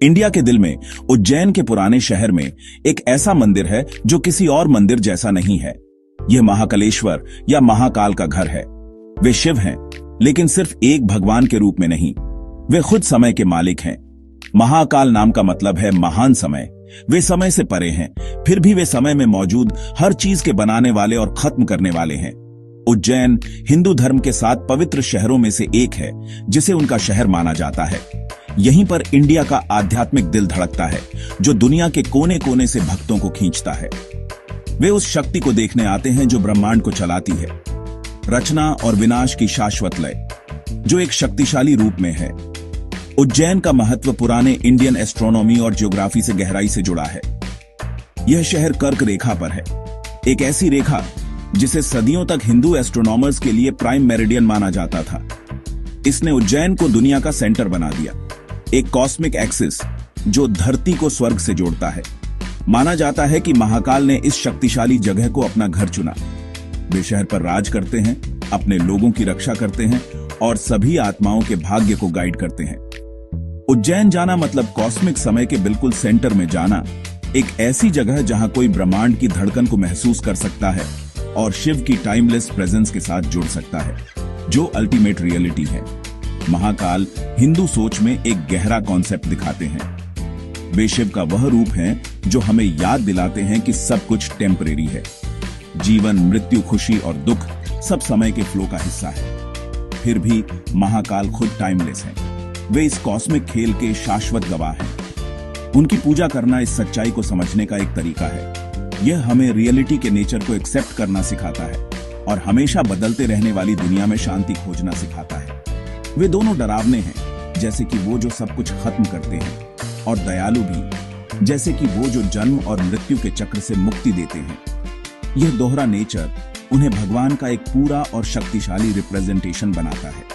India के दिल में उज्जैन के पुराने शहर में एक ऐसा मंदिर है जो किसी और मंदिर जैसा नहीं है। यह महाकालेश्वर या महाकाल का घर है। वे शिव हैं, लेकिन सिर्फ एक भगवान के रूप में नहीं, वे खुद समय के मालिक हैं। महाकाल नाम का मतलब है महान समय। वे समय से परे हैं, फिर भी वे समय में मौजूद हर चीज के बनाने वाले और खत्म करने वाले हैं। उज्जैन हिंदू धर्म के 7 पवित्र शहरों में से एक है, जिसे उनका शहर माना जाता है। यहीं पर इंडिया का आध्यात्मिक दिल धड़कता है, जो दुनिया के कोने कोने से भक्तों को खींचता है। वे उस शक्ति को देखने आते हैं जो ब्रह्मांड को चलाती है, रचना और विनाश की शाश्वत लय, जो एक शक्तिशाली रूप में है। उज्जैन का महत्व पुराने इंडियन एस्ट्रोनॉमी और ज्योग्राफी से गहराई से जुड़ा है। यह शहर कर्क रेखा पर है, एक ऐसी रेखा जिसे सदियों तक हिंदू एस्ट्रोनॉमर्स के लिए प्राइम मेरिडियन माना जाता था। इसने उज्जैन को दुनिया का सेंटर बना दिया, एक कॉस्मिक एक्सिस जो धरती को स्वर्ग से जोड़ता है। माना जाता है कि महाकाल ने इस शक्तिशाली जगह को अपना घर चुना। वे शहर पर राज करते हैं, अपने लोगों की रक्षा करते हैं और सभी आत्माओं के भाग्य को गाइड करते हैं। उज्जैन जाना मतलब कॉस्मिक समय के बिल्कुल सेंटर में जाना, एक ऐसी जगह जहां कोई ब्रह्मांड की धड़कन को महसूस कर सकता है और शिव की टाइमलेस प्रेजेंस के साथ जुड़ सकता है, जो अल्टीमेट रियलिटी है। महाकाल हिंदू सोच में एक गहरा कॉन्सेप्ट दिखाते हैं। वे शिव का वह रूप हैं जो हमें याद दिलाते हैं कि सब कुछ टेम्परेरी है। जीवन, मृत्यु, खुशी और दुख सब समय के फ्लो का हिस्सा है। फिर भी महाकाल खुद टाइमलेस है। वे इस कॉस्मिक खेल के शाश्वत गवाह हैं। उनकी पूजा करना इस सच्चाई को समझने का एक तरीका है। यह हमें रियलिटी के नेचर को एक्सेप्ट करना सिखाता है और हमेशा बदलते रहने वाली दुनिया में शांति खोजना सिखाता है। वे दोनों डरावने हैं, जैसे कि वो जो सब कुछ खत्म करते हैं, और दयालु भी, जैसे कि वो जो जन्म और मृत्यु के चक्र से मुक्ति देते हैं। यह दोहरा नेचर उन्हें भगवान का एक पूरा और शक्तिशाली रिप्रेजेंटेशन बनाता है।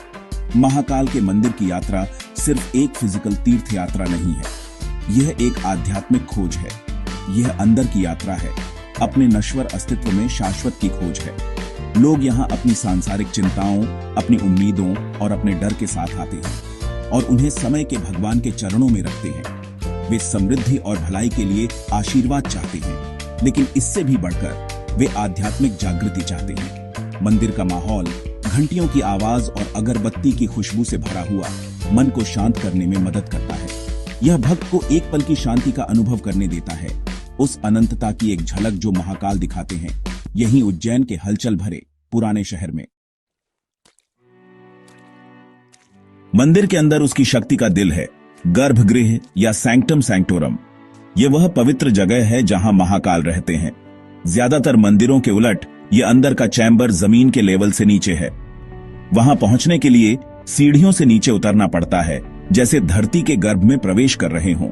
महाकाल के मंदिर की यात्रा सिर्फ एक फिजिकल तीर्थ यात्रा नहीं है, यह एक आध्यात्मिक खोज है। यह अंदर की यात्रा है, अपने नश्वर अस्तित्व में शाश्वत की खोज है। लोग यहाँ अपनी सांसारिक चिंताओं, अपनी उम्मीदों और अपने डर के साथ आते हैं और उन्हें समय के भगवान के चरणों में रखते हैं। वे समृद्धि और भलाई के लिए आशीर्वाद चाहते हैं, लेकिन इससे भी बढ़कर वे आध्यात्मिक जागृति चाहते हैं। मंदिर का माहौल, घंटियों की आवाज और अगरबत्ती की खुशबू से भरा हुआ मन को शांत करने में मदद करता है। यह भक्त को एक पल की शांति का अनुभव करने देता है, उस अनंतता की एक झलक जो महाकाल दिखाते हैं, यहीं उज्जैन के हलचल भरे पुराने शहर में। मंदिर के अंदर उसकी शक्ति का दिल है, गर्भगृह या सैंक्टम सैंक्टोरम। यह वह पवित्र जगह है जहां महाकाल रहते हैं। ज्यादातर मंदिरों के उलट यह अंदर का चैम्बर जमीन के लेवल से नीचे है। वहां पहुंचने के लिए सीढ़ियों से नीचे उतरना पड़ता है, जैसे धरती के गर्भ में प्रवेश कर रहे हों।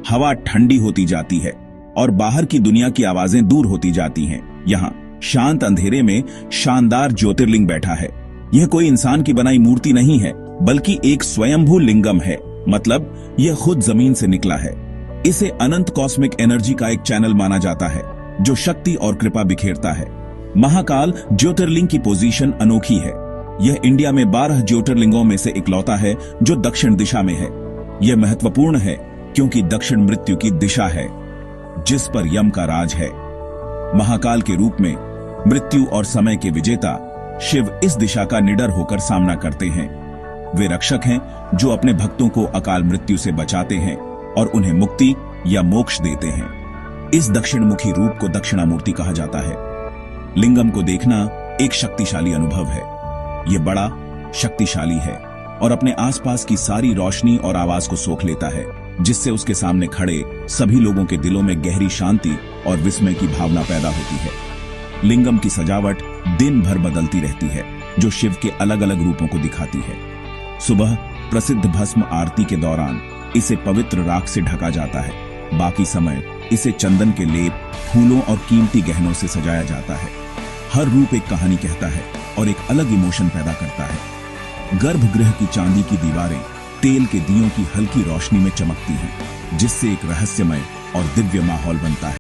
हवा ठंडी होती जाती है और बाहर की दुनिया की आवाजें दूर होती जाती हैं। यहाँ शांत अंधेरे में शानदार ज्योतिर्लिंग बैठा है। यह कोई इंसान की बनाई मूर्ति नहीं है, बल्कि एक स्वयंभू लिंगम है, मतलब यह खुद जमीन से निकला है। इसे अनंत कॉस्मिक एनर्जी का एक चैनल माना जाता है, जो शक्ति और कृपा बिखेरता है। महाकाल ज्योतिर्लिंग की पोजीशन अनोखी है। यह इंडिया में 12 ज्योतिर्लिंगों में से इकलौता है जो दक्षिण दिशा में है। यह महत्वपूर्ण है क्योंकि दक्षिण मृत्यु की दिशा है, जिस पर यम का राज है। महाकाल के रूप में मृत्यु और समय के विजेता शिव इस दिशा का निडर होकर सामना करते हैं। वे रक्षक हैं जो अपने भक्तों को अकाल मृत्यु से बचाते हैं और उन्हें मुक्ति या मोक्ष देते हैं। इस दक्षिणमुखी रूप को दक्षिणामूर्ति कहा जाता है। लिंगम को देखना एक शक्तिशाली अनुभव है। यह बड़ा, शक्तिशाली है और अपने आसपास की सारी रोशनी और आवाज को सोख लेता है, जिससे उसके सामने खड़े सभी लोगों के दिलों में गहरी शांति और विस्मय की भावना पैदा होती है। लिंगम की सजावट दिन भर बदलती रहती है, जो शिव के अलग अलग रूपों को दिखाती है। सुबह प्रसिद्ध भस्म आरती के दौरान इसे पवित्र राख से ढका जाता है। बाकी समय इसे चंदन के लेप, फूलों और कीमती गहनों से सजाया जाता है। हर रूप एक कहानी कहता है और एक अलग इमोशन पैदा करता है। गर्भगृह की चांदी की दीवारें तेल के दियों की हल्की रोशनी में चमकती हैं, जिससे एक रहस्यमय और दिव्य माहौल बनता है।